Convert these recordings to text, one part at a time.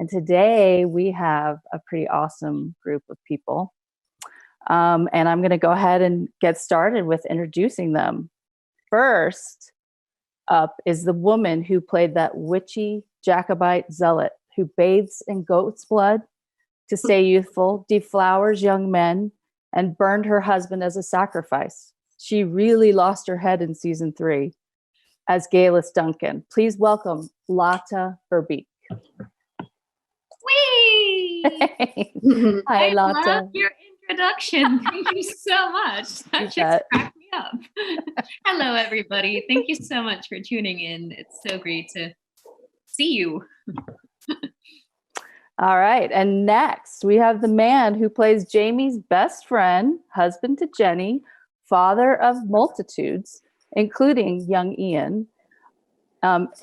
And today we have a pretty awesome group of people. And I'm going to go ahead and get started with introducing them. First up is the woman who played that witchy Jacobite zealot who bathes in goat's blood to stay youthful, deflowers young men, and burned her husband as a sacrifice. She really lost her head in season 3 as Geillis Duncan. Please welcome Lotte Verbeek. Whee! Hi, I Lotte. love your introduction. Thank you so much. That just cracked me up. Hello, everybody. Thank you so much for tuning in. It's so great to see you. All right. And next, we have the man who plays Jamie's best friend, husband to Jenny, father of multitudes, including young Ian,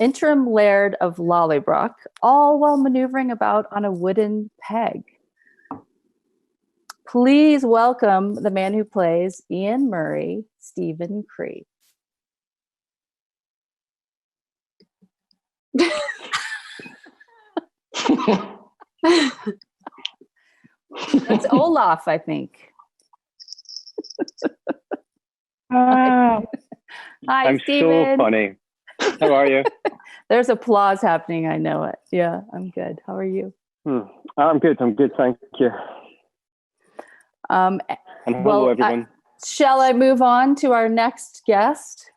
interim laird of Lollybrook, all while maneuvering about on a wooden peg. Please welcome the man who plays Ian Murray, Stephen Cree. That's Olaf, I think. Hi, I'm Stephen. so funny. How are you? There's applause happening. I know it. Yeah, I'm good. How are you? I'm good. Thank you. And hello, everyone. Shall I move on to our next guest?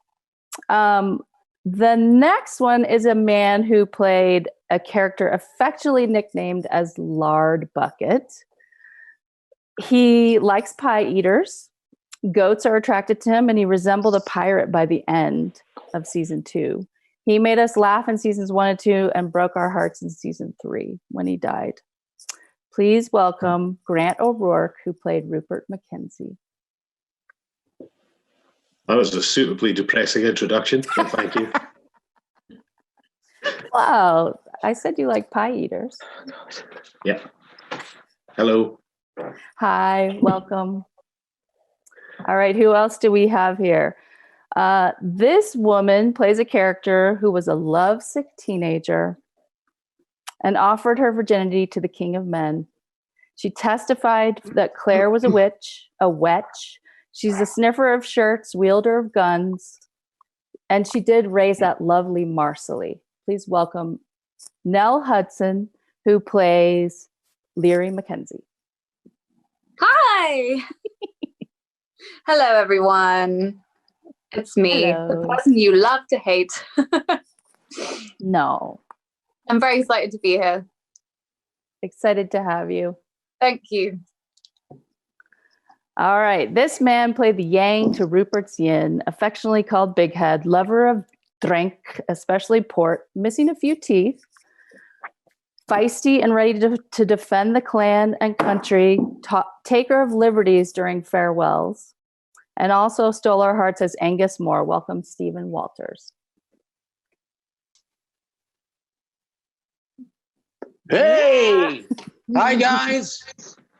The next one is a man who played a character affectionately nicknamed as Lard Bucket. He likes pie eaters. Goats are attracted to him, and he resembled a pirate by the end of season 2. He made us laugh in seasons 1 and 2 and broke our hearts in season 3 when he died. Please welcome Grant O'Rourke, who played Rupert MacKenzie. That was a suitably depressing introduction, so thank you. Wow, I said you like pie eaters. Yeah. Hello. Hi, welcome. All right, who else do we have here? This woman plays a character who was a lovesick teenager and offered her virginity to the king of men. She testified that Claire was a witch. She's a sniffer of shirts, wielder of guns, and she did raise that lovely Marcelly. Please welcome Nell Hudson, who plays Laoghaire MacKenzie. Hi. Hello, everyone. It's me, Hello. the person you love to hate. No. I'm very excited to be here. Excited to have you. Thank you. All right. This man played the yang to Rupert's yin, affectionately called Big Head, lover of drink, especially port, missing a few teeth, feisty and ready to defend the clan and country, taker of liberties during farewells, and also stole our hearts as Angus Moore. Welcome, Stephen Walters. Hey! Hi, guys.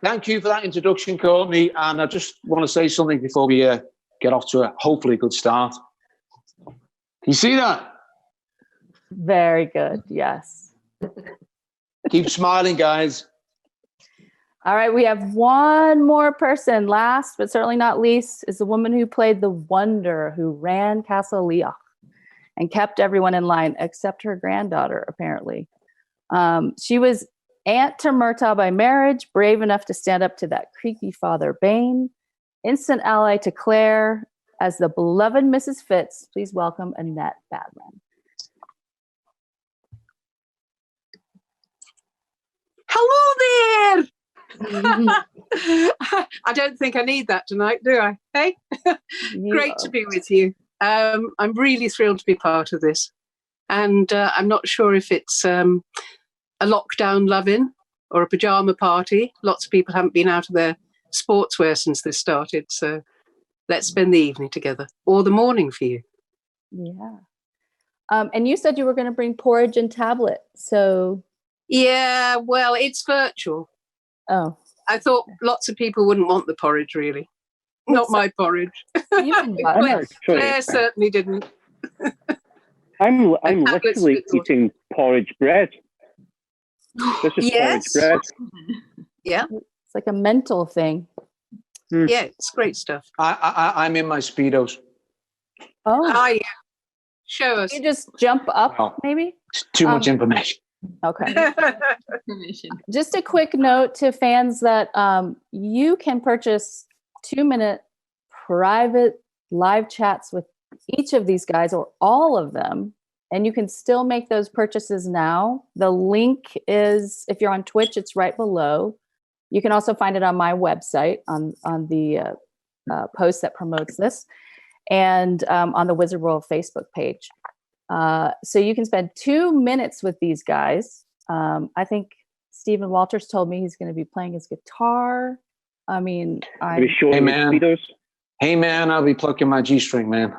Thank you for that introduction, Courtney. And I just want to say something before we get off to a hopefully good start. Can you see that? Very good. Yes. Keep smiling, guys. All right. We have one more person. Last, but certainly not least, is the woman who played the Wonder, who ran Castle Laoghaire and kept everyone in line except her granddaughter, apparently. She was aunt to Murtaugh by marriage, brave enough to stand up to that creaky Father Bane, instant ally to Claire as the beloved Mrs. Fitz. Please welcome Annette Badland. Hello there. I don't think I need that tonight, do I? Hey, great to be with you. I'm really thrilled to be part of this, and I'm not sure if it's a lockdown loving or a pajama party. Lots of people haven't been out of their sportswear since this started, so let's spend the evening together, or the morning for you. Yeah. And you said you were going to bring porridge and tablet, so... Yeah, well, it's virtual. Oh. I thought lots of people wouldn't want the porridge, really. Not my porridge. Claire certainly didn't. I'm literally eating porridge bread. This is Yes. porridge bread. Yeah, It's like a mental thing. yeah, it's great stuff. I'm in my Speedos. Oh, Yeah. Show us. you just jump up, No. maybe? It's too much information. Okay. Permission. Just a quick note to fans that you can purchase 2-minute private live chats with each of these guys or all of them, and you can still make those purchases now. The link is, if you're on Twitch, it's right below. You can also find it on my website on the post that promotes this, and on the Wizard World Facebook page. So you can spend 2 minutes with these guys. I think Stephen Walters told me he's going to be playing his guitar. I mean, Are you showing Hey, me man. Speedos? Hey, man, I'll be plucking my G-string, man.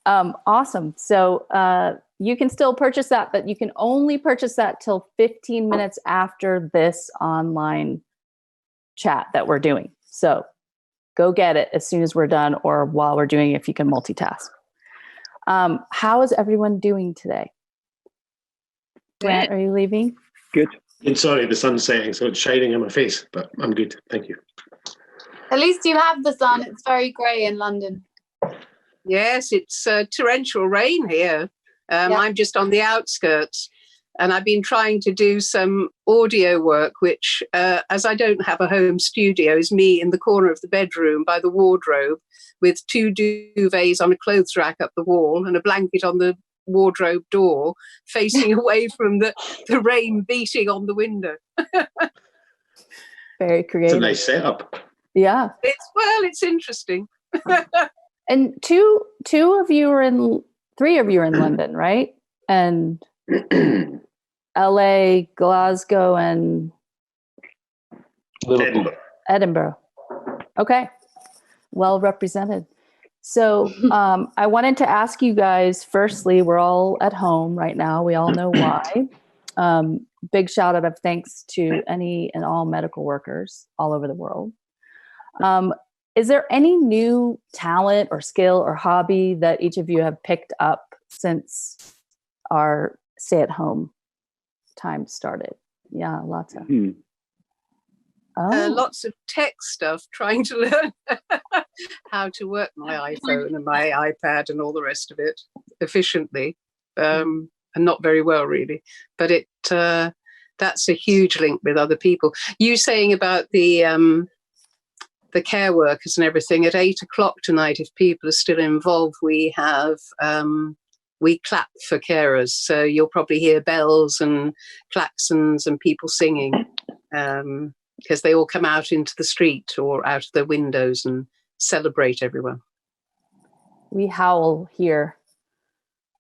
Awesome. So you can still purchase that, but you can only purchase that till 15 minutes after this online chat that we're doing. So go get it as soon as we're done or while we're doing it if you can multitask. How is everyone doing today? Grant, are you leaving? Good. And sorry, the sun's setting, so it's shining in my face, but I'm good. Thank you. At least you have the sun. It's very grey in London. Yes, it's torrential rain here. I'm just on the outskirts, and I've been trying to do some audio work, which, as I don't have a home studio, is me in the corner of the bedroom by the wardrobe with 2 duvets on a clothes rack up the wall and a blanket on the wardrobe door facing away from the rain beating on the window. Very It's creative. a nice setup. Yeah. It's interesting. And three of you are in London, right? And LA, Glasgow, and Edinburgh. Edinburgh. Okay. Well represented. So I wanted to ask you guys, firstly, we're all at home right now. We all know why. Big shout out of thanks to any and all medical workers all over the world. Is there any new talent or skill or hobby that each of you have picked up since our stay-at-home time started? Yeah, lots of. Lots of tech stuff, trying to learn how to work my iPhone and my iPad and all the rest of it efficiently, and not very well, really. But that's a huge link with other people. You saying about the care workers and everything, at 8:00 tonight, if people are still involved, we have we clap for carers. So you'll probably hear bells and klaxons and people singing. Because they all come out into the street or out of their windows and celebrate everyone. We howl here.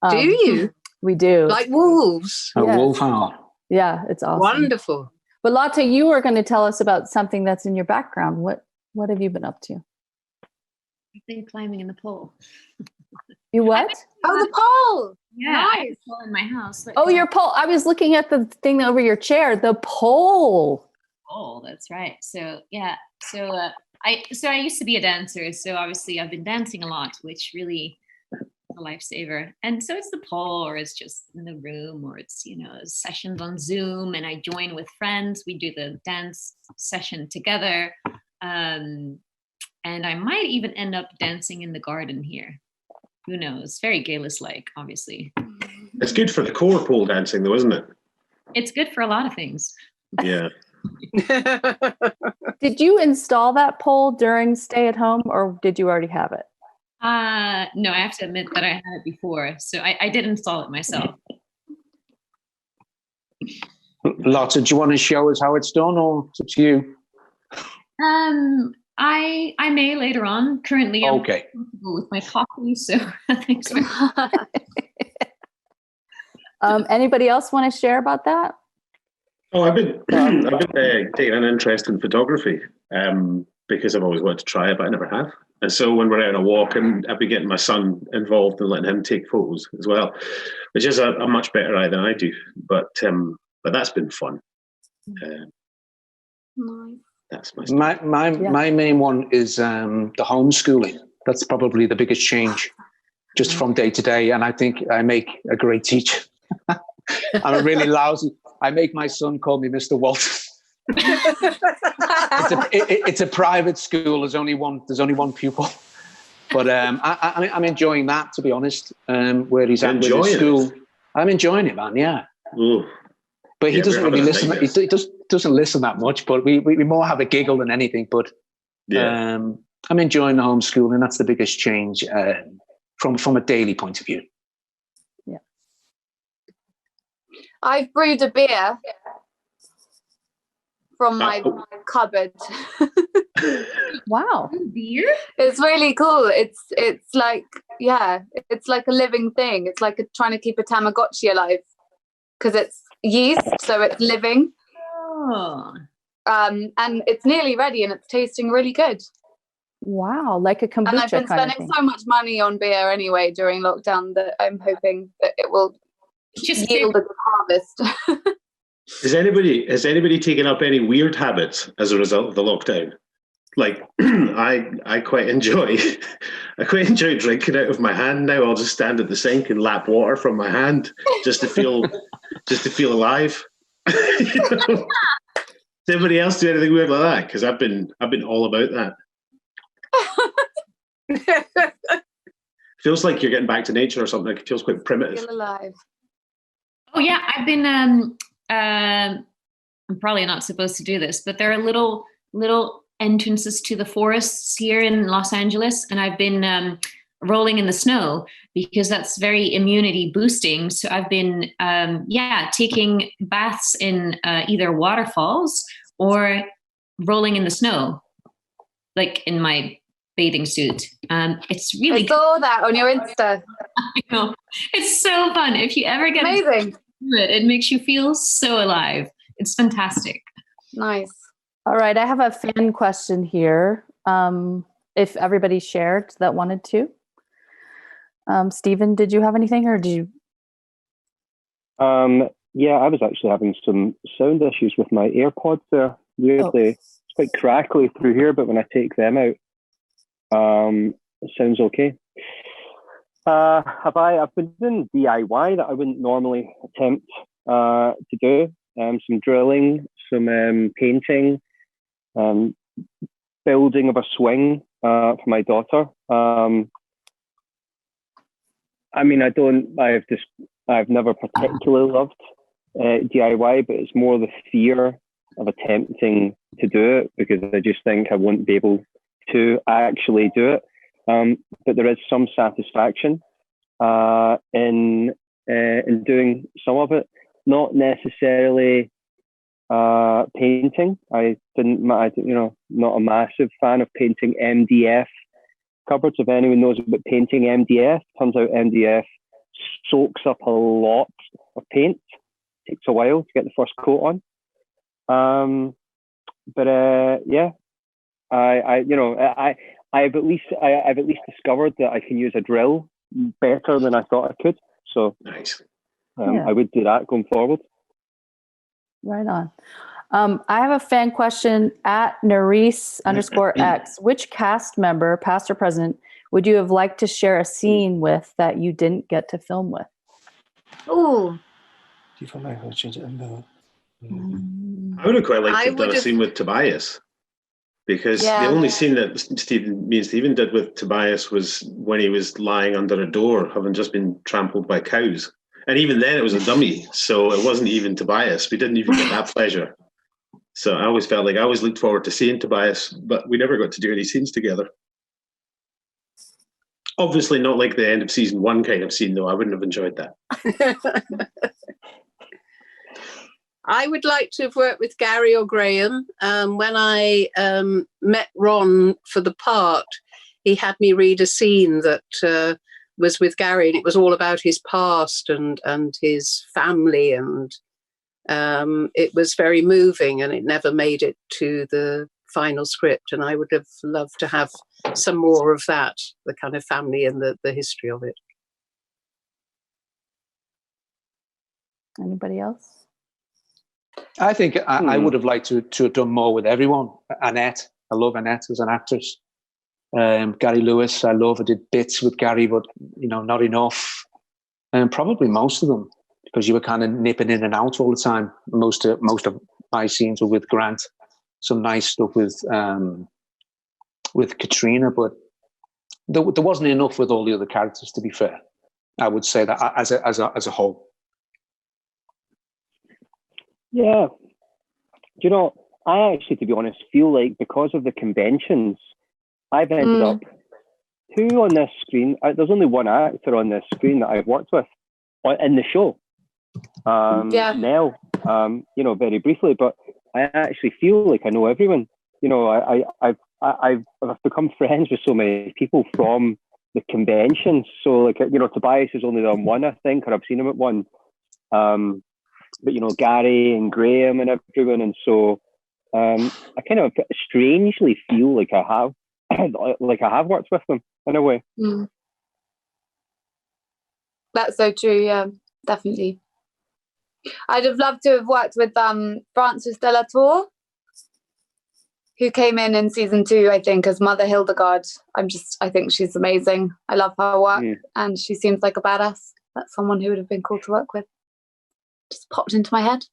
Do you? We do. Like wolves? A Yes. wolf howl. Yeah, it's awesome. Wonderful. But Lotte, you were going to tell us about something that's in your background. What have you been up to? I've been climbing in the pole. You what? Oh, the pole! Yeah, I have Nice. a pole in my house. Oh, your pole. I was looking at the thing over your chair. The pole. Oh, that's right. So yeah, I used to be a dancer, so obviously I've been dancing a lot, which really is a lifesaver. And so it's the pole, or it's just in the room, or it's sessions on Zoom, and I join with friends. We do the dance session together, and I might even end up dancing in the garden here. Who knows? Very Geillis-like, obviously. It's good for the core pole dancing, though, isn't it? It's good for a lot of things. Yeah. Did you install that pole during stay at home, or did you already have it? No, I have to admit that I had it before, so I did install it myself. Lotte, do you want to show us how it's done, or it's up to you? I may later on. Currently, I'm Okay. comfortable with my coffee, so thanks. Anybody else want to share about that? Oh, I've been taking an interest in photography because I've always wanted to try it, but I never have. And so when we're out on a walk, and I've been getting my son involved and letting him take photos as well, which is a much better eye than I do. But that's been fun. That's my my main one is the homeschooling. That's probably the biggest change, just from day to day. And I think I make a great teacher. I'm a really lousy. I make my son call me Mr. Walters. It's a private school. There's only one pupil. But I'm enjoying that, to be honest. Where he's at with his school, I'm enjoying it, man. Yeah. Ooh. But he doesn't really listen. He doesn't listen that much. But we more have a giggle than anything. But I'm enjoying the homeschooling. That's the biggest change from a daily point of view. Yeah. I've brewed a beer from my cupboard. Wow. Beer? It's really cool. It's like, yeah, it's like a living thing. It's like trying to keep a Tamagotchi alive because it's yeast, so it's living. Oh. And it's nearly ready and it's tasting really good. Wow, like a kombucha And I've been kind of spending thing. so much money on beer anyway during lockdown that I'm hoping that it will yield a good harvest. Has anybody taken up any weird habits as a result of the lockdown? Like I quite enjoy drinking out of my hand now. I'll just stand at the sink and lap water from my hand just to feel alive. You know? Does anybody else do anything weird like that? Because I've been all about that. Feels like you're getting back to nature or something. It feels quite primitive. Feel alive. Oh yeah, I've been I'm probably not supposed to do this, but there are little entrances to the forests here in Los Angeles, and I've been rolling in the snow because that's very immunity boosting. So I've been taking baths in either waterfalls or rolling in the snow, like in my bathing suit. It's really I saw that on your Insta. I know. It's so fun. If you ever get Amazing. it makes you feel so alive. It's fantastic. Nice. All right, I have a fan question here. If everybody shared that wanted to. Stephen, did you have anything or did you? Yeah, I was actually having some sound issues with my AirPods there. Weirdly, it's quite crackly through here, but when I take them out, it sounds okay. I've been doing DIY that I wouldn't normally attempt to do. Some drilling, some painting, building of a swing for my daughter. I've never particularly loved DIY, but it's more the fear of attempting to do it because I just think I won't be able to actually do it. But there is some satisfaction in doing some of it. Not necessarily painting. Not a massive fan of painting MDF cupboards. If anyone knows about painting MDF, turns out MDF soaks up a lot of paint. It takes a while to get the first coat on. I've at least discovered that I can use a drill better than I thought I could. So nice. I would do that going forward. Right on. I have a fan question at Nerys_X. Which cast member, past or present, would you have liked to share a scene with that you didn't get to film with? Ooh. I would have quite liked to have done a scene with Tobias. Because the only scene that me and Stephen did with Tobias was when he was lying under a door, having just been trampled by cows. And even then it was a dummy, so it wasn't even Tobias. We didn't even get that pleasure. So I always felt like I always looked forward to seeing Tobias, but we never got to do any scenes together. Obviously not like the end of season 1 kind of scene, though. I wouldn't have enjoyed that. I would like to have worked with Gary or Graham. When I met Ron for the part, he had me read a scene that was with Gary, and it was all about his past and his family, and it was very moving, and it never made it to the final script. And I would have loved to have some more of that, the kind of family and the history of it. Anybody else? I think I would have liked to have done more with everyone. Annette, I love Annette as an actress. Gary Lewis, I did bits with Gary, but not enough. And probably most of them, to because you were kind of nipping in and out all the time. Most of my scenes were with Grant. Some nice stuff with Katrina, but there wasn't enough with all the other characters. To be fair, I would say that as a whole. Yeah. You know, I actually, to be honest, feel like because of the conventions, I've ended up two on this screen. There's only one actor on this screen that I've worked with in the show. Nell, you know, very briefly, but I actually feel like I know everyone. You know, I've become friends with so many people from the conventions. So, like, you know, Tobias has only done one, I think, or I've seen him at one. But, you know, Gary and Graham and everyone. And so I kind of strangely feel like I have worked with them in a way. That's so true. Yeah, definitely. I'd have loved to have worked with Frances de la Tour, who came in season 2, I think, as Mother Hildegard. I think she's amazing. I love her work, and she seems like a badass. That's someone who would have been cool to work with. Just popped into my head.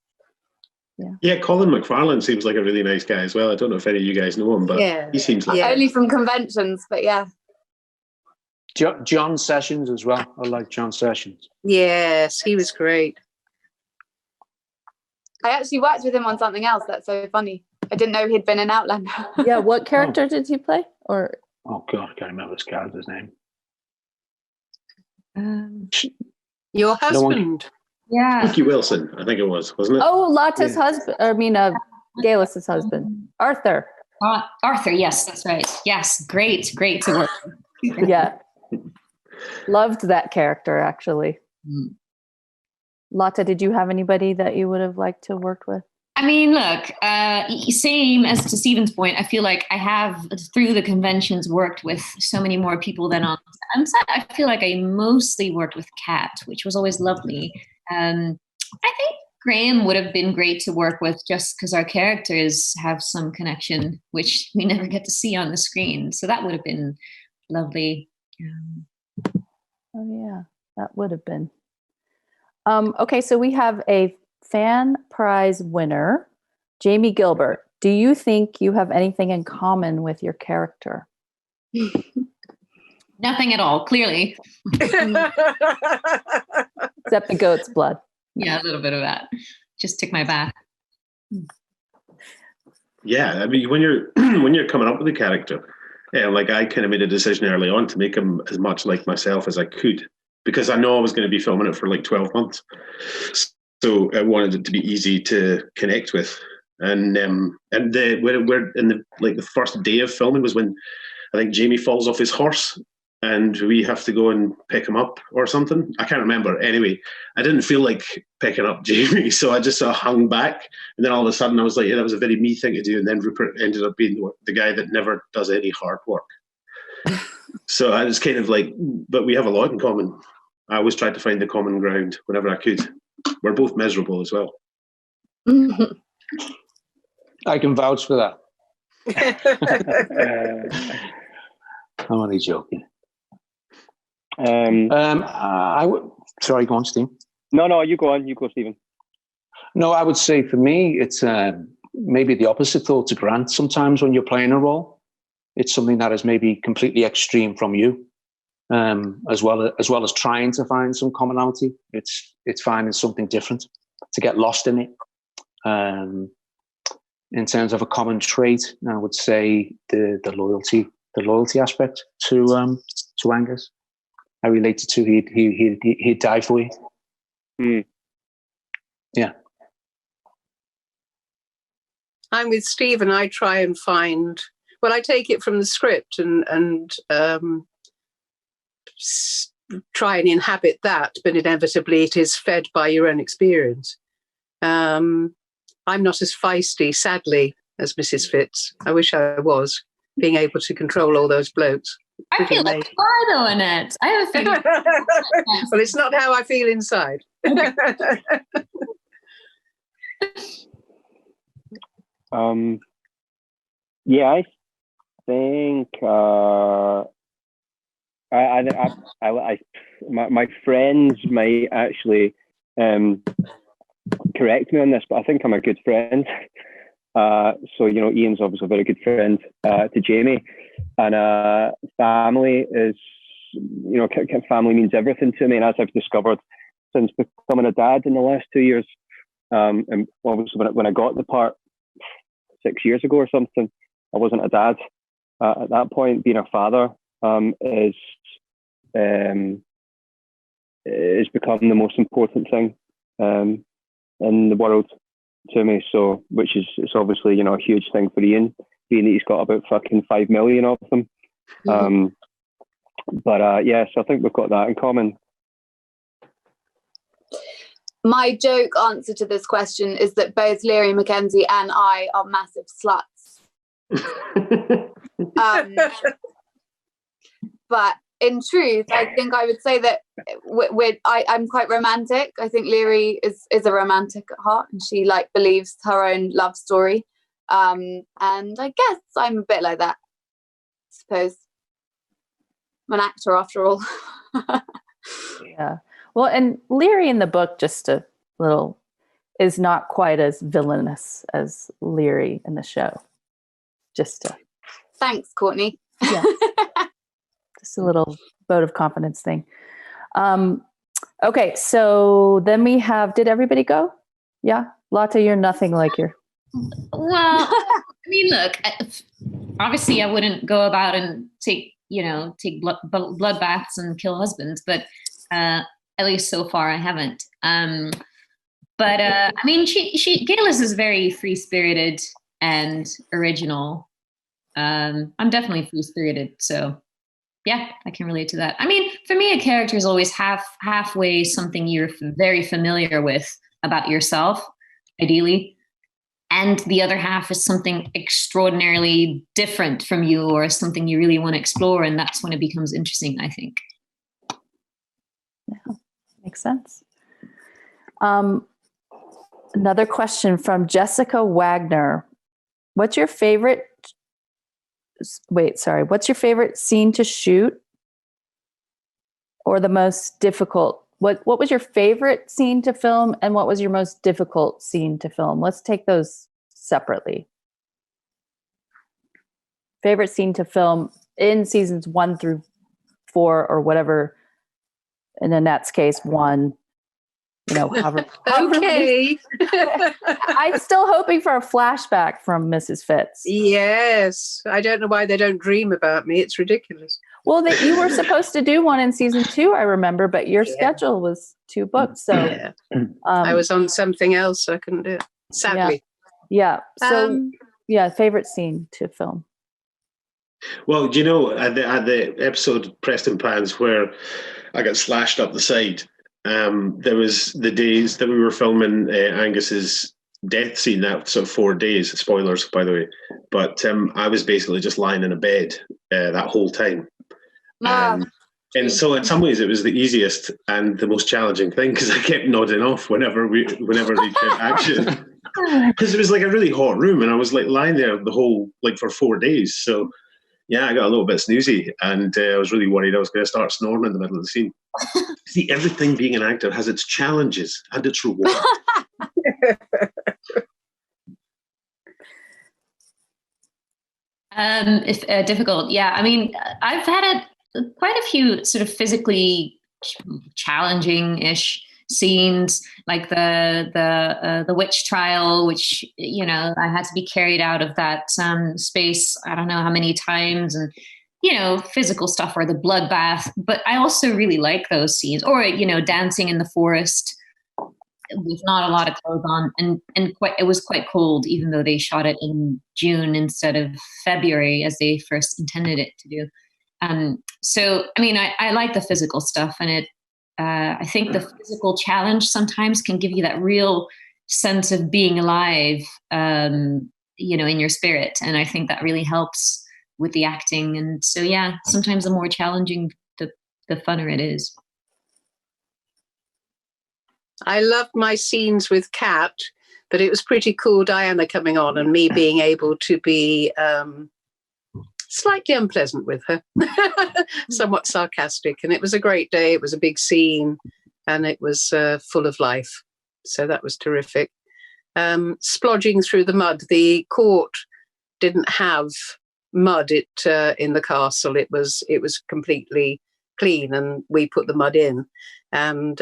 Yeah, Colin McFarlane seems like a really nice guy as well. I don't know if any of you guys know him, but he seems like only from conventions, but yeah. John Sessions as well. I like John Sessions. Yes, he was great. I actually worked with him on something else. That's so funny. I didn't know he'd been in Outlander. Yeah, what character did he play? Or oh God, I can't remember his character's name. Your husband. Yeah. Ricky Wilson, I think it was, wasn't it? oh, Lotte's husband. I mean, Geillis' husband, Arthur. Arthur, yes, that's right. Yes, great to work with. Yeah, loved that character actually. Lotte, did you have anybody that you would have liked to work with? I mean, look, same as to Stephen's point, I feel like I have, through the conventions, worked with so many more people than on set. I feel like I mostly worked with Kat, which was always lovely. I think Graham would have been great to work with just because our characters have some connection, which we never get to see on the screen. So that would have been lovely. Oh, yeah, that would have been. Okay, so we have a fan prize winner, Jamie Gilbert. Do you think you have anything in common with your character? Nothing at all, clearly. Except the goat's blood. Yeah, a little bit of that. Just took my bath. Yeah, I mean, when you're coming up with a character, like I kind of made a decision early on to make him as much like myself as I could, because I know I was going to be filming it for like 12 months. So I wanted it to be easy to connect with. And we're in the first day of filming was when I think Jamie falls off his horse and we have to go and pick him up or something. I can't remember. Anyway, I didn't feel like picking up Jamie, so I just sort of hung back. And then all of a sudden I was like, yeah, that was a very me thing to do. And then Rupert ended up being the guy that never does any hard work. So I was kind of like, but we have a lot in common. I always tried to find the common ground whenever I could. We're both miserable as well. I can vouch for that. I'm only joking. Sorry, go on, Steve. No, you go on. You go, Stephen. No, I would say for me, it's maybe the opposite thought to Grant. Sometimes when you're playing a role, it's something that is maybe completely extreme from you, as well as trying to find some commonality. It's finding something different to get lost in it. In terms of a common trait, I would say the loyalty aspect to Angus. I related to he'd die for you. Yeah. I'm with Steve, and I try and find. Well, I take it from the script and try and inhabit that, but inevitably it is fed by your own experience. I'm not as feisty, sadly, as Mrs. Fitz. I wish I was, being able to control all those blokes. I feel like you are, though, Annette. I have a feeling. Well, it's not how I feel inside. Yeah, I think my friends might actually correct me on this, but I think I'm a good friend. So, you know, Ian's obviously a very good friend to Jamie. And family is, you know, family means everything to me. And as I've discovered since becoming a dad in the last 2 years, and obviously when I got the part 6 years ago or something, I wasn't a dad. At that point, being a father is become the most important thing in the world to me. So, which is, it's obviously, you know, a huge thing for Ian, being that he's got about fucking 5 million of them. But yes, I think we've got that in common. My joke answer to this question is that both Laoghaire MacKenzie and I are massive sluts. But in truth, I think I would say that I'm quite romantic. I think Laoghaire is a romantic at heart, and she like believes her own love story. And I guess I'm a bit like that, I suppose. I'm an actor after all. Yeah. Well, and Laoghaire in the book, just a little, is not quite as villainous as Laoghaire in the show. Just to, Thanks, Courtney. yeah. Just a little vote of confidence thing. Okay, so then we have, did everybody go? Yeah? Lotte, you're nothing like your... Well, I mean, look, obviously I wouldn't go about and take blood baths and kill husbands, but at least so far I haven't. But I mean, Geillis is very free-spirited and original. I'm definitely free-spirited, so yeah, I can relate to that. I mean, for me, a character is always halfway something you're very familiar with about yourself, ideally. And the other half is something extraordinarily different from you, or something you really want to explore. And that's when it becomes interesting, I think. Yeah, makes sense. Another question from Jessica Wagner. What's your favorite scene to shoot, or the most difficult? What was your favorite scene to film, and what was your most difficult scene to film? Let's take those separately. Favorite scene to film in seasons 1 through 4, or whatever. In Annette's case, 1. You know, however Okay. I'm still hoping for a flashback from Mrs. Fitz. Yes. I don't know why they don't dream about me. It's ridiculous. Well, that you were supposed to do one in season 2, I remember, but your schedule was too booked. So I was on something else, so I couldn't do it. Sadly. Yeah. So favorite scene to film. Well, do you know, at the episode Preston Pans where I got slashed up the side, there was the days that we were filming Angus's death scene, that sort of 4 days, spoilers by the way, but I was basically just lying in a bed that whole time. And so in some ways it was the easiest and the most challenging thing, because I kept nodding off whenever they did action, because it was like a really hot room and I was like lying there the whole, like, for 4 days. So yeah, I got a little bit snoozy, and I was really worried I was going to start snoring in the middle of the scene. See, everything being an actor has its challenges and its rewards. If difficult, yeah. I mean, I've had quite a few sort of physically challenging-ish scenes, like the witch trial, which, you know, I had to be carried out of that space I don't know how many times, and, you know, physical stuff, or the bloodbath. But I also really like those scenes, or, you know, dancing in the forest with not a lot of clothes on, and it was quite cold, even though they shot it in June instead of February as they first intended it to do. So I mean, I like the physical stuff, and I think the physical challenge sometimes can give you that real sense of being alive, you know, in your spirit. And I think that really helps with the acting. And so, yeah, sometimes the more challenging, the funner it is. I loved my scenes with Kat, but it was pretty cool Diana coming on and me being able to be slightly unpleasant with her, somewhat sarcastic. And it was a great day. It was a big scene. and it was full of life. So that was terrific. Splodging through the mud. The court didn't have mud in the castle. It was completely clean, and we put the mud in. And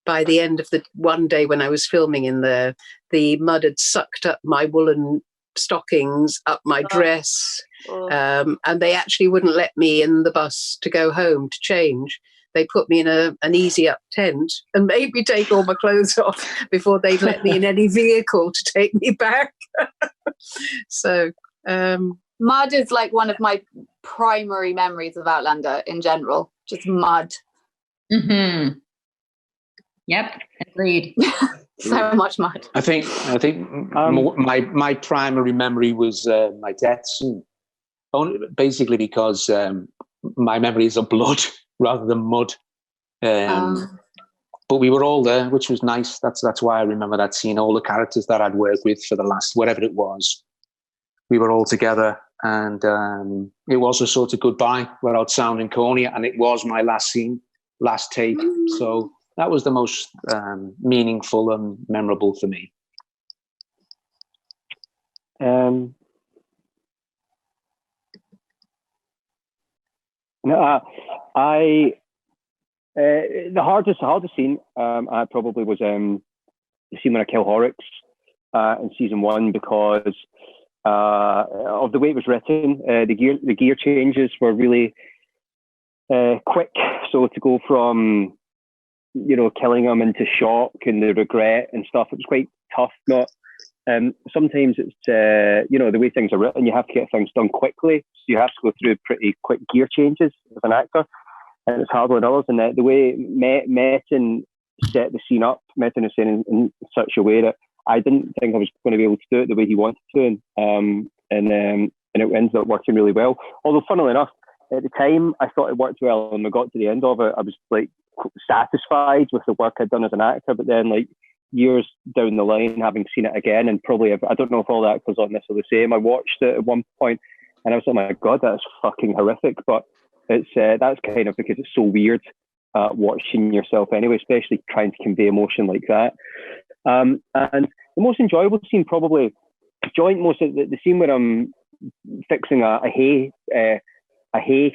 by the end of the one day when I was filming in there, the mud had sucked up my woolen stockings, up my dress, and they actually wouldn't let me in the bus to go home to change. They put me in an easy up tent and made me take all my clothes off before they'd let me in any vehicle to take me back. So mud is like one of my primary memories of Outlander in general. Just mud. Mm-hmm. Yep, agreed. So much mud. I think my primary memory was my death scene, basically because my memories are blood rather than mud. But we were all there, which was nice. That's why I remember that scene. All the characters that I'd worked with for the last whatever it was, we were all together, and it was a sort of goodbye without sounding corny. And it was my last scene, last take. So that was the most meaningful and memorable for me. The hardest scene I probably was the scene when I kill Horrocks in season 1, because of the way it was written. The gear changes were really quick. So to go from killing him into shock and the regret and stuff, it was quite tough. Sometimes it's the way things are written, you have to get things done quickly, so you have to go through pretty quick gear changes as an actor, and it's harder than others. And the way Metin set the scene up, Metin is saying in such a way that I didn't think I was going to be able to do it the way he wanted to, and it ended up working really well. Although, funnily enough, at the time I thought it worked well, and when we got to the end of it, I was like satisfied with the work I'd done as an actor. But then, like, years down the line, having seen it again, and probably I don't know if all the actors on this are the same, I watched it at one point and I was like, my God, that's fucking horrific. But it's that's kind of because it's so weird watching yourself anyway, especially trying to convey emotion like that. And the most enjoyable scene, probably the scene where I'm fixing a hay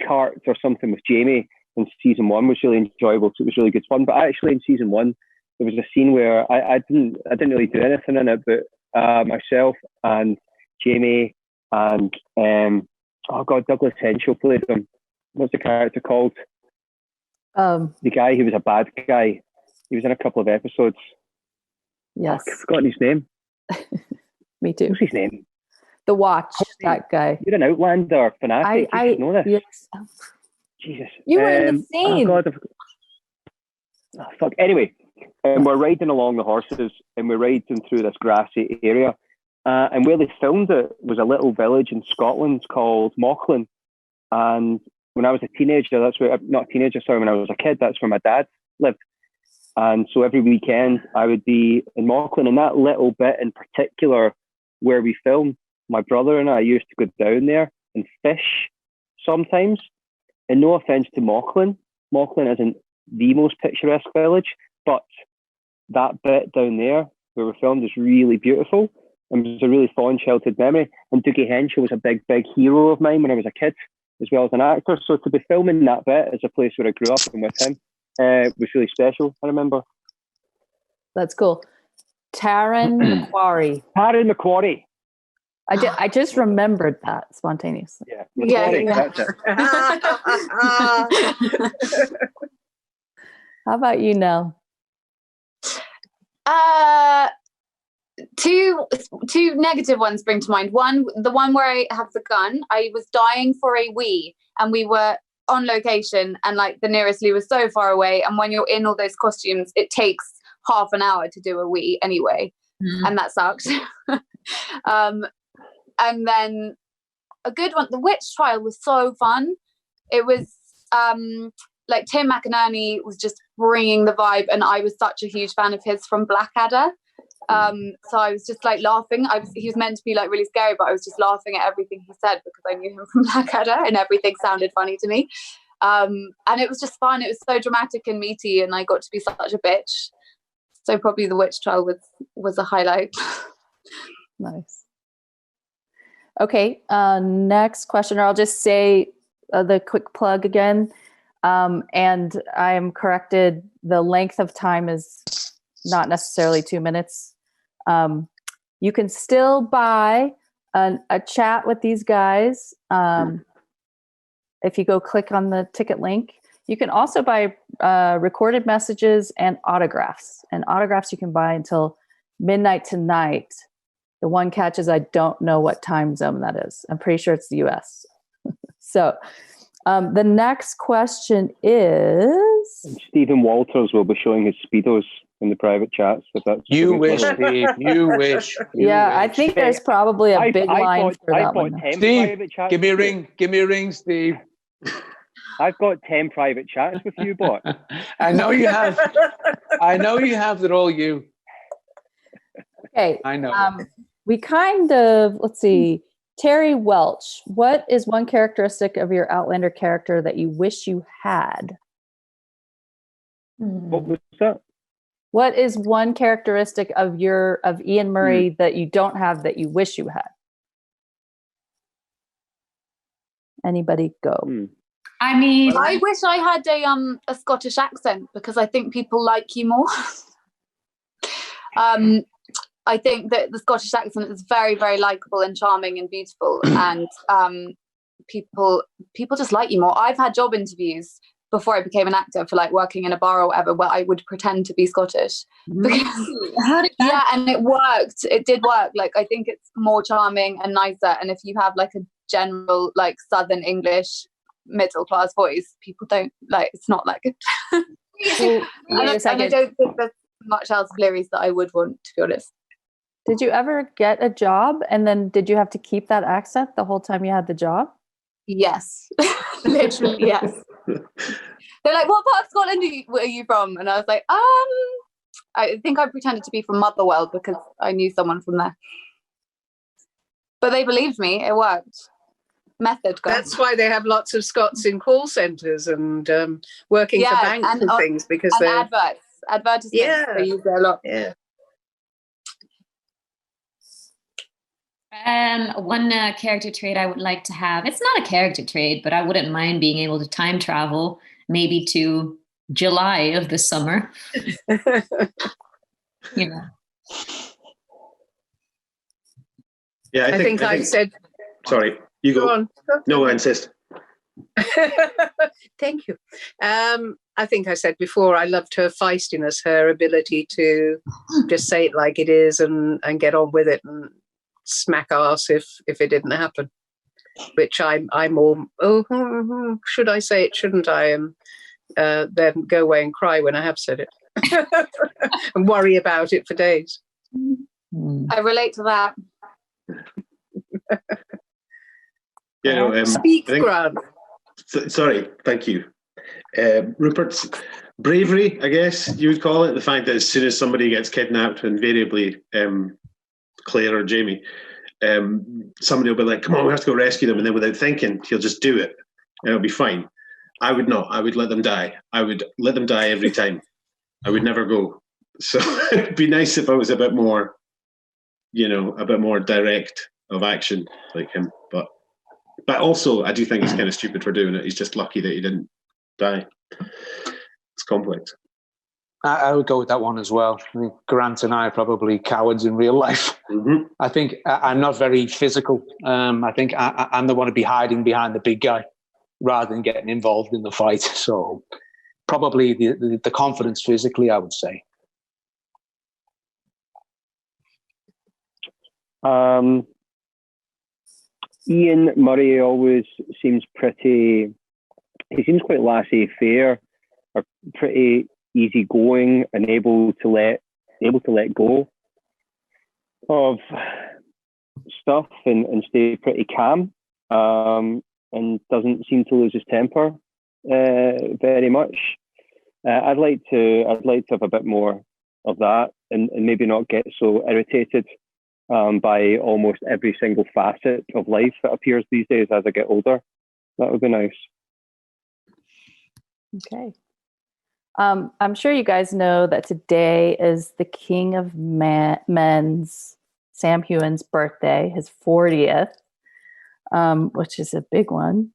cart or something with Jamie in season 1 was really enjoyable. So it was really good fun. But actually in season 1, there was a scene where I didn't really do anything in it, but myself and Jamie and Douglas Henshaw played him. What's the character called? The guy who was a bad guy. He was in a couple of episodes. Yes. I've forgotten his name. Me too. What's his name? The Watch, that guy. You're an Outlander fanatic. You should know this. Yes. Jesus. You were in the scene. Oh, God. Fuck. Anyway, we're riding along the horses, and we're riding through this grassy area. And where they filmed it was a little village in Scotland called Mauchline. And when I was a teenager, when I was a kid, that's where my dad lived. And so every weekend I would be in Mauchline, and that little bit in particular where we filmed, my brother and I used to go down there and fish sometimes. And no offense to Mauchline isn't the most picturesque village, but that bit down there where we filmed is really beautiful, and it was a really fond, childhood memory. And Dougie Henshaw was a big hero of mine when I was a kid, as well as an actor. So to be filming that bit as a place where I grew up and with him was really special, I remember. That's cool. Taran Macquarie. Taran Macquarie. I just remembered that spontaneously. Yeah, Macquarie, that's it. How about you, Nell? Two negative ones spring to mind. One, the one where I have the gun. I was dying for a wee, and we were on location, and like the nearest loo was so far away. And when you're in all those costumes, it takes half an hour to do a wee anyway, and that sucked. And then a good one, the witch trial was so fun. It was like Tim McInerney was just bringing the vibe, and I was such a huge fan of his from Blackadder. So I was just like laughing. He was meant to be like really scary, but I was just laughing at everything he said because I knew him from Blackadder and everything sounded funny to me. And it was just fun. It was so dramatic and meaty, and I got to be such a bitch. So probably the witch trial was a highlight. Nice. Okay, next question, or I'll just say the quick plug again. And I am corrected, the length of time is not necessarily 2 minutes. You can still buy a chat with these guys if you go click on the ticket link. You can also buy recorded messages and autographs. And autographs you can buy until midnight tonight. The one catch is I don't know what time zone that is. I'm pretty sure it's the US. So the next question is... And Stephen Walters will be showing his Speedos in the private chats. If that's you wish, Steve. You wish. I think there's probably a big line for that one. Steve, give me a ring. Give me a ring, Steve. I've got 10 private chats with you, bot. I know you have. I know you have. They're all you. Okay. I know. We kind of, let's see, Terry Welch, what is one characteristic of your Outlander character that you wish you had? What was that? What is one characteristic of Ian Murray that you don't have that you wish you had? Anybody go? I mean, I wish I had a Scottish accent, because I think people like you more. I think that the Scottish accent is very, very likable and charming and beautiful, and people just like you more. I've had job interviews before I became an actor for like working in a bar or whatever, where I would pretend to be Scottish. How did that? Yeah, and it worked. It did work. Like, I think it's more charming and nicer. And if you have like a general like Southern English middle class voice, people don't like. It's not like it. And I don't think there's much else of Leary's that I would want, to be honest. Did you ever get a job and then did you have to keep that accent the whole time you had the job? Yes, literally, yes. They're like, "What part of Scotland are you from?" And I was like, I think I pretended to be from Motherwell because I knew someone from there. But they believed me. It worked. Method. That's why they have lots of Scots in call centres and working for banks and things, because they're advertisements. Yeah. They use it a lot. Yeah. One character trait I would like to have, it's not a character trait, but I wouldn't mind being able to time travel maybe to July of the summer. You know. Yeah, I think I said... Sorry, you go. On. No, I insist. Thank you. I think I said before, I loved her feistiness, her ability to just say it like it is and get on with it and smack ass if it didn't happen. Which I'm all, should I say it, shouldn't I? And then go away and cry when I have said it. And worry about it for days. I relate to that. Speak, Grant. Sorry, thank you. Rupert's bravery, I guess you would call it, the fact that as soon as somebody gets kidnapped, invariably Claire or Jamie, somebody will be like, "Come on, we have to go rescue them," and then without thinking, he'll just do it and it'll be fine. I would not. I would let them die. I would let them die every time. I would never go. So it'd be nice if I was a bit more, a bit more direct of action like him. But also, I do think he's kind of stupid for doing it. He's just lucky that he didn't die. It's complex. I would go with that one as well. I think Grant and I are probably cowards in real life. Mm-hmm. I think I'm not very physical. I think I'm the one to be hiding behind the big guy rather than getting involved in the fight. So probably the confidence physically, I would say. Ian Murray always seems he seems quite laissez-faire, or pretty easygoing and able to let go of stuff and stay pretty calm, and doesn't seem to lose his temper very much. I'd like to have a bit more of that, and maybe not get so irritated by almost every single facet of life that appears these days as I get older. That would be nice. Okay. I'm sure you guys know that today is the King of Men's, Sam Heughan's birthday, his 40th, which is a big one.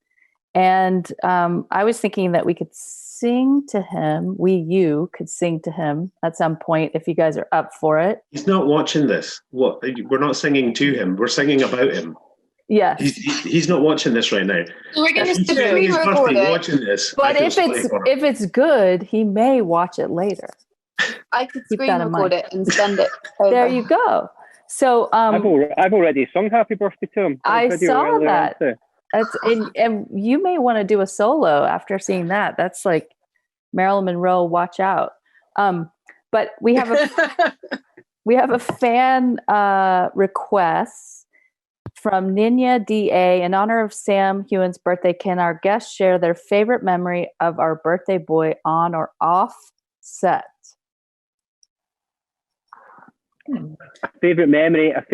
And I was thinking that we could sing to him. You could sing to him at some point if you guys are up for it. He's not watching this. What? We're not singing to him. We're singing about him. Yes. He's not watching this right now. We're going to If he's watching this, but if it's good, he may watch it later. I could screen record it and send it over. There you go. So I've already sung Happy Birthday to him. I saw that. And you may want to do a solo after seeing that. That's like Marilyn Monroe, watch out. But we have a fan request from Ninya DA. In honor of Sam Heughan's birthday, can our guests share their favorite memory of our birthday boy on or off set? A favorite memory of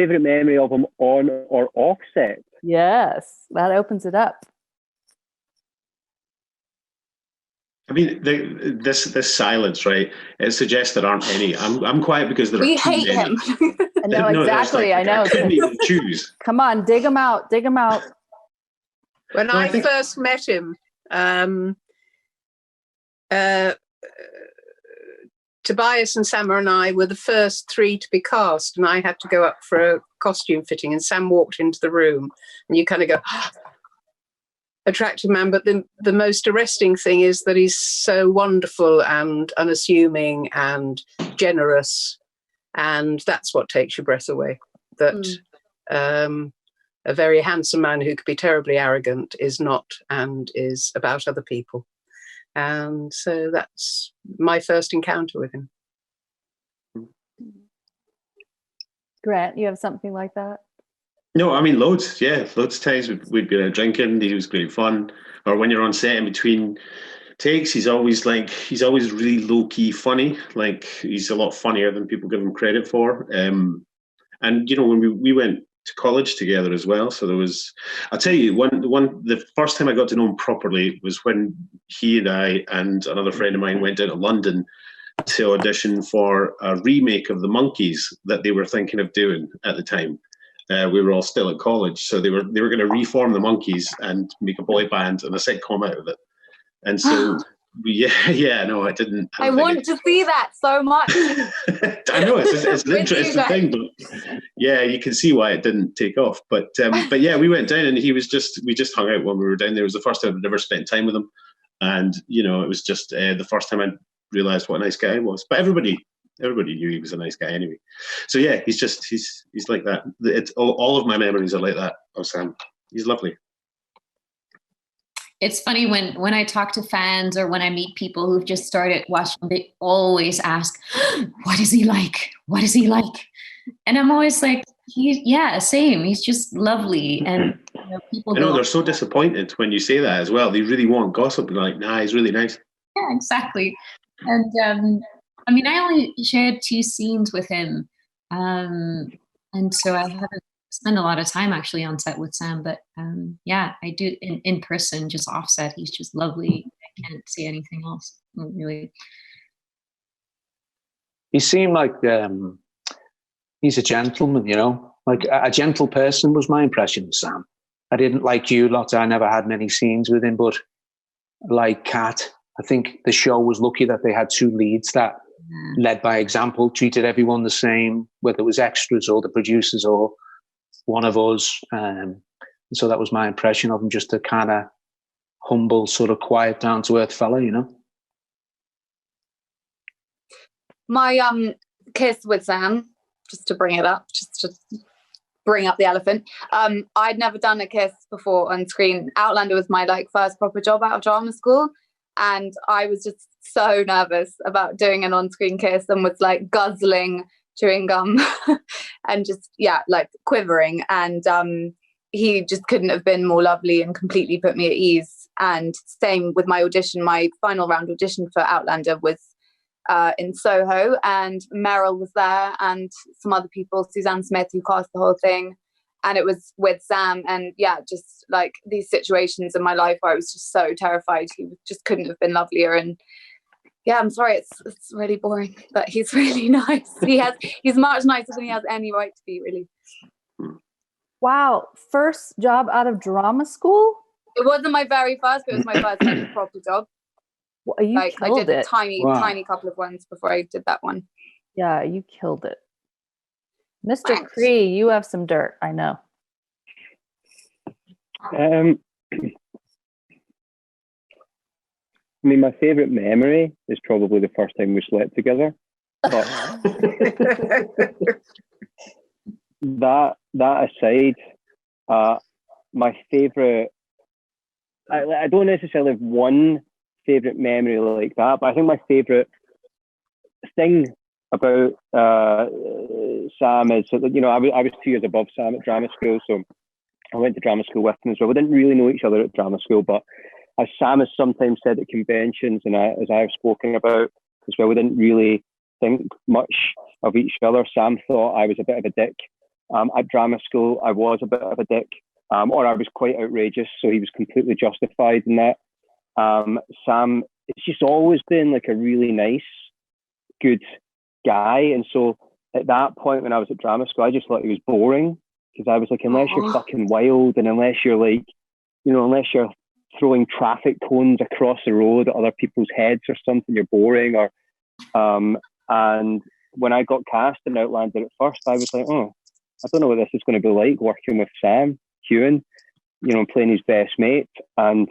him on or off set. Yes, that opens it up. I mean, this silence, right? It suggests there aren't any. I'm quiet because there are too many. We hate him. I know, exactly. I know. I couldn't even choose. Come on, dig him out. Dig him out. When I first met him, Tobias and Sam and I were the first three to be cast, and I had to go up for a costume fitting, and Sam walked into the room, and you kind of go, attractive man. But the most arresting thing is that he's so wonderful and unassuming and generous, and that's what takes your breath away. That a very handsome man who could be terribly arrogant is not, and is about other people. And so that's my first encounter with him. Grant, you have something like that? No, I mean, loads. Yeah, loads of times we'd be drinking. He was great fun. Or when you're on set in between takes, he's always really low key funny. Like, he's a lot funnier than people give him credit for. And when we went to college together as well. So there was, I'll tell you, the first time I got to know him properly was when he and I and another friend of mine went down to London to audition for a remake of The Monkees that they were thinking of doing at the time. We were all still at college, so they were going to reform The Monkees and make a boy band and a sitcom out of it. And so I didn't. I want to see that so much. I know it's an interesting thing, but yeah, you can see why it didn't take off. But yeah, we went down and we just hung out when we were down there. It was the first time I'd ever spent time with him, and it was just the first time I realised what a nice guy he was. But everybody knew he was a nice guy anyway. So yeah, he's like that. It's all of my memories are like that of Sam. He's lovely. It's funny when I talk to fans or when I meet people who've just started watching, they always ask, what is he like? What is he like? And I'm always like, same. He's just lovely. And people they're so disappointed when you say that as well. They really want gossip. They're like, nah, he's really nice. Yeah, exactly. And I only shared 2 scenes with him. And so I haven't spent a lot of time actually on set with Sam, but I do in person, just offset. He's just lovely. I can't say anything else, really. He seemed like he's a gentleman, like a gentle person was my impression of Sam. I didn't like you, Lotte. I never had many scenes with him, but like Kat, I think the show was lucky that they had 2 leads that led by example, treated everyone the same, whether it was extras or the producers or one of us. And so that was my impression of him, just a kind of humble, sort of quiet, down-to-earth fella, My kiss with Sam, just to bring up the elephant. I'd never done a kiss before on screen. Outlander was my first proper job out of drama school, and I was just so nervous about doing an on-screen kiss and was guzzling chewing gum and just quivering, and he just couldn't have been more lovely and completely put me at ease. And same with my audition. My final round audition for Outlander was in Soho, and Meryl was there and some other people, Suzanne Smith, who cast the whole thing. and it was with Sam. And yeah, just like these situations in my life where I was just so terrified. He just couldn't have been lovelier. And yeah, I'm sorry, it's really boring, but he's really nice. He's much nicer than he has any right to be, really. Wow, first job out of drama school? It wasn't my very first, but it was my first like proper job. Well, you Like I did killed a it. tiny couple of ones before I did that one. Yeah, you killed it. Mr. Thanks. Cree, you have some dirt, I know. I mean, my favourite memory is probably the first time we slept together. But that aside, my favourite, I don't necessarily have one favourite memory like that, but I think my favourite thing about Sam is that, you know, I was 2 years above Sam at drama school, so I went to drama school with him as well. We didn't really know each other at drama school, but as Sam has sometimes said at conventions, and as I've spoken about as well, we didn't really think much of each other. Sam thought I was a bit of a dick. At drama school, I was a bit of a dick, or I was quite outrageous, so he was completely justified in that. Sam, it's just always been like a really nice, good guy. And so at that point when I was at drama school, I just thought he was boring, because I was like, unless you're fucking wild, and unless you're like, you know, unless you're throwing traffic cones across the road at other people's heads or something, you're boring. Or and when I got cast in Outlander at first, I was like, oh, I don't know what this is going to be like working with Sam Heughan, you know, playing his best mate. And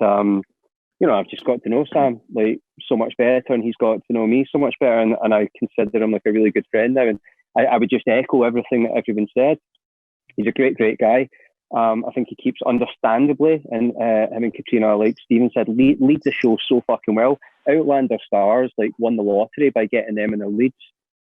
you know, I've just got to know Sam like so much better, and he's got to know me so much better, and I consider him like a really good friend now. And I would just echo everything that everyone said. He's a great guy. I think he keeps, understandably, and him and Katrina, like Stephen said, lead the show so fucking well. Outlander stars like won the lottery by getting them in the leads.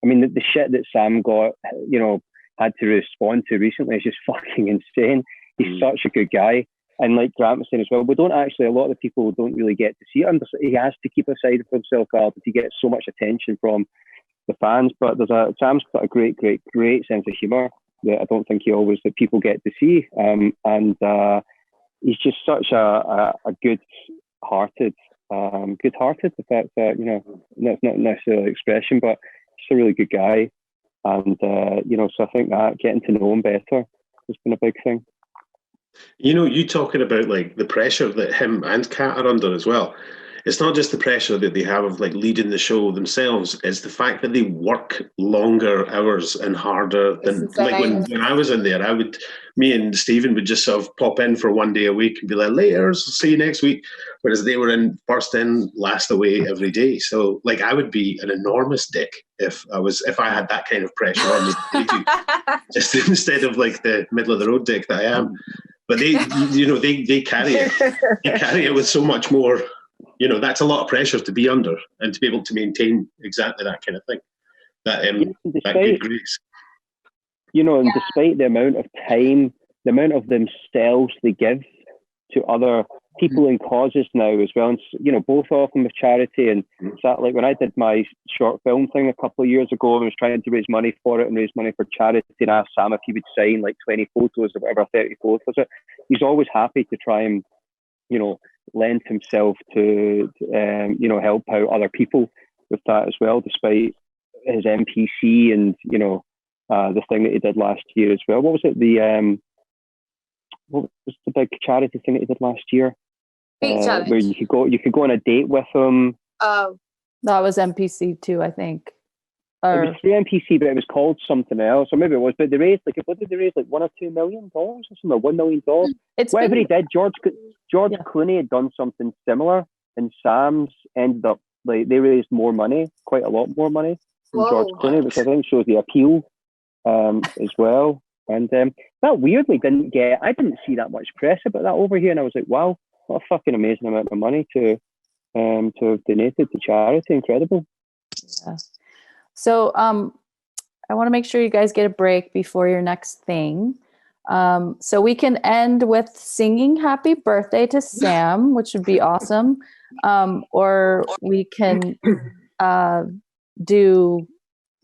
I mean, the shit that Sam got, you know, had to respond to recently is just fucking insane. He's such a good guy. And like Grant was saying as well, we don't actually, a lot of the people don't really get to see him. He has to keep a side of himself because he gets so much attention from the fans. But Sam's got a great sense of humour that I don't think that people get to see. And he's just such a good-hearted, if that's, you know, that's not necessarily an expression, but he's a really good guy. And, you know, so I think that getting to know him better has been a big thing. You know, you talking about like the pressure that him and Kat are under as well. It's not just the pressure that they have of like leading the show themselves, it's the fact that they work longer hours and harder than like when I was in there. Me and Stephen would just sort of pop in for 1 day a week and be like, later, see you next week. Whereas they were first in, last away every day. So like I would be an enormous dick if I had that kind of pressure on me, just instead of like the middle of the road dick that I am. But they carry it. They carry it with so much more. You know, that's a lot of pressure to be under and to be able to maintain exactly that kind of thing. That good grace. You know, and despite the amount of time, the amount of themselves they give to other people and causes now as well, and you know, both of them with charity. And that, like when I did my short film thing a couple of years ago, I was trying to raise money for it and raise money for charity, and I asked Sam if he would sign like 20 photos or whatever, 30 photos. He's always happy to try and, you know, lend himself to you know, help out other people with that as well, despite his NPC and, you know, the thing that he did last year as well. What was it? What was the big charity thing that he did last year? Where you could go on a date with him. Oh, that was NPC too, I think. It was through NPC, but it was called something else, or maybe it was. But they raised what did they raise? Like $1 or $2 million or something, or $1 million. Whatever he did, George Clooney had done something similar, and Sam's ended up like they raised more money, quite a lot more money than George Clooney, which I think shows the appeal as well. And that weirdly I didn't see that much press about that over here, and I was like, wow, what a fucking amazing amount of money to have donated to charity. Incredible. Yeah. So I want to make sure you guys get a break before your next thing. So we can end with singing happy birthday to Sam, which would be awesome. Or we can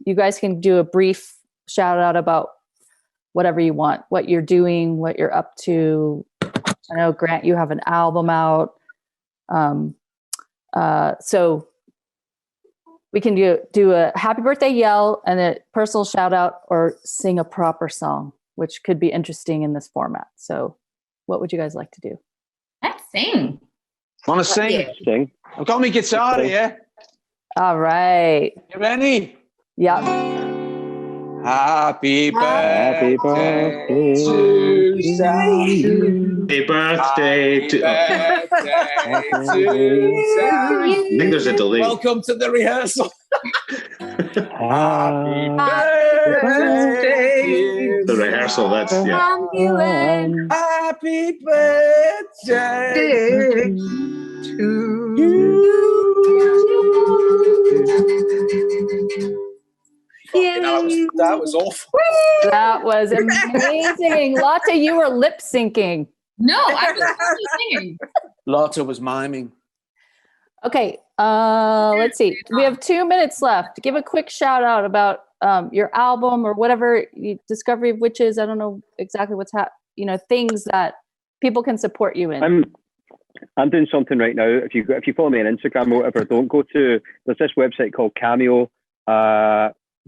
you guys can do a brief shout out about whatever you want, what you're doing, what you're up to. I know, Grant, you have an album out. So we can do a happy birthday yell and a personal shout out, or sing a proper song, which could be interesting in this format. So what would you guys like to do? Let's sing. Want to sing? Yeah. Sing. I've got my guitar here. All right. You ready? Yeah. Happy Happy birthday birthday to Sam. Happy birthday to. Birthday to Sam. I think there's a delay. Welcome to the rehearsal. Happy Happy birthday. The rehearsal, that's, yeah. Happy birthday to you. That was awful. That was amazing. Lotte, you were lip syncing. No, I was actually singing. Lotte was miming. Okay, let's see. We have 2 minutes left. Give a quick shout out about your album or whatever, Discovery of Witches. I don't know exactly what's things that people can support you in. I'm doing something right now. If you follow me on Instagram or whatever, there's this website called Cameo,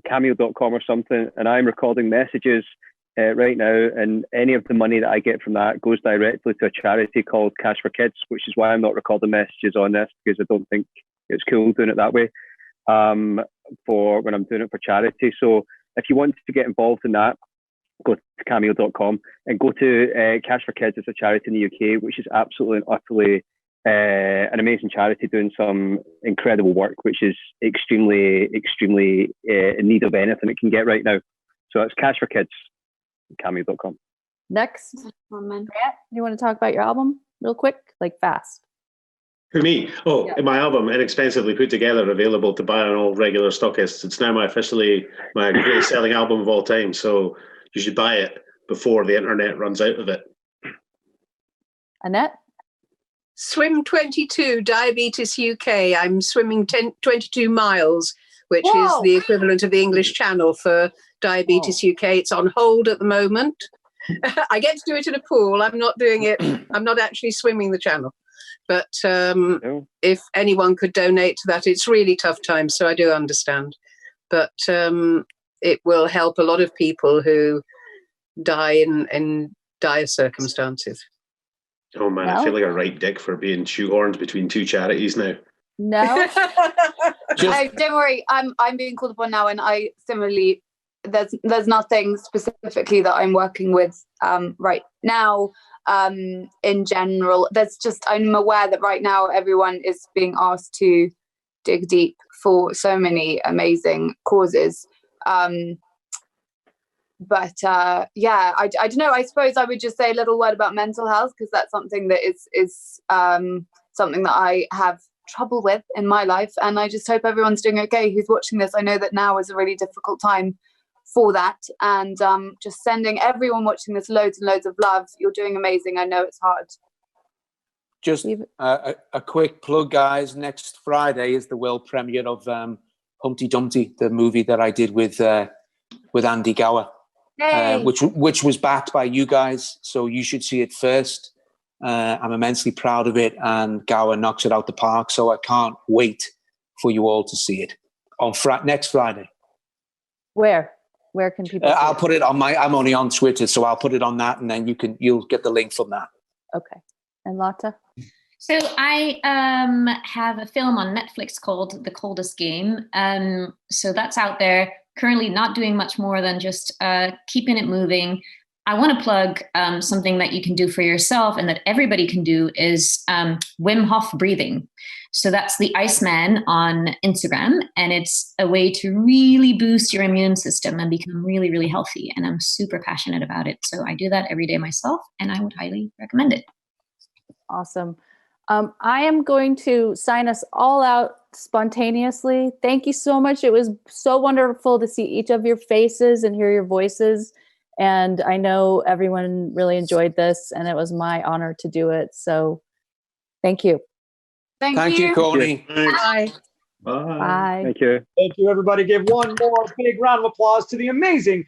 cameo.com or something, and I'm recording messages right now, and any of the money that I get from that goes directly to a charity called Cash for Kids, which is why I'm not recording messages on this, because I don't think it's cool doing it that way for when I'm doing it for charity. So if you want to get involved in that, go to cameo.com and go to Cash for Kids. It's a charity in the UK, which is absolutely and utterly an amazing charity doing some incredible work, which is extremely, extremely in need of anything it can get right now. So it's Cash for Kids, cameo.com. Next, Grant, you want to talk about your album real quick, like fast? Who, me? Oh, Yeah. My album, inexpensively put together, available to buy on all regular stockists. It's now officially my greatest selling album of all time. So you should buy it before the internet runs out of it. Annette? Swim 22, Diabetes UK. I'm swimming 22 miles, which is the equivalent of the English Channel for Diabetes UK. It's on hold at the moment. I get to do it in a pool. I'm not doing it. I'm not actually swimming the channel. But if anyone could donate to that, it's really tough times, so I do understand. But it will help a lot of people who die in dire circumstances. Oh man, No? I feel like a right dick for being shoehorned between two charities now. No? Don't worry, I'm being called upon now, and I similarly, there's nothing specifically that I'm working with right now. In general, I'm aware that right now everyone is being asked to dig deep for so many amazing causes. But I don't know. I suppose I would just say a little word about mental health, because that's something that is something that I have trouble with in my life, and I just hope everyone's doing okay who's watching this. I know that now is a really difficult time for that, and just sending everyone watching this loads and loads of love. You're doing amazing. I know it's hard. Just a quick plug, guys. Next Friday is the world premiere of Humpty Dumpty, the movie that I did with Andy Gower, which was backed by you guys. So you should see it first. I'm immensely proud of it, and Gower knocks it out the park. So I can't wait for you all to see it on next Friday. Where can people see I'll it? put it on I'm only on Twitter, so I'll put it on that, and then you'll get the link from that. Okay. And Lotte? So I have a film on Netflix called The Coldest Game. So that's out there. Currently not doing much more than just keeping it moving. I want to plug something that you can do for yourself and that everybody can do is Wim Hof breathing. So that's the Iceman on Instagram, and it's a way to really boost your immune system and become really, really healthy. And I'm super passionate about it. So I do that every day myself, and I would highly recommend it. Awesome. I am going to sign us all out spontaneously. Thank you so much. It was so wonderful to see each of your faces and hear your voices. And I know everyone really enjoyed this, and it was my honor to do it. So thank you. Thank you. Courtney. Bye. Bye. Thank you. Thank you, everybody. Give one more big round of applause to the amazing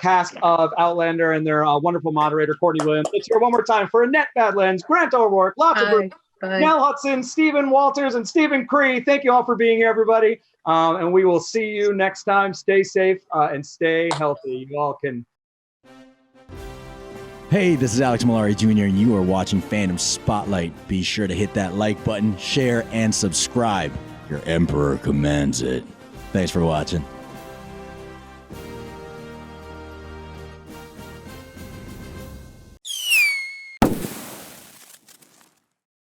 cast of Outlander and their wonderful moderator, Courtney Williams. Let's hear one more time for Annette Badlands, Grant O'Rourke, Lotte Verbeek, Nell Hudson, Stephen Walters, and Stephen Cree. Thank you all for being here, everybody. And we will see you next time. Stay safe and stay healthy. You all can. Hey, this is Alex Malari Jr., and you are watching Fandom Spotlight. Be sure to hit that like button, share, and subscribe. Your Emperor commands it. Thanks for watching.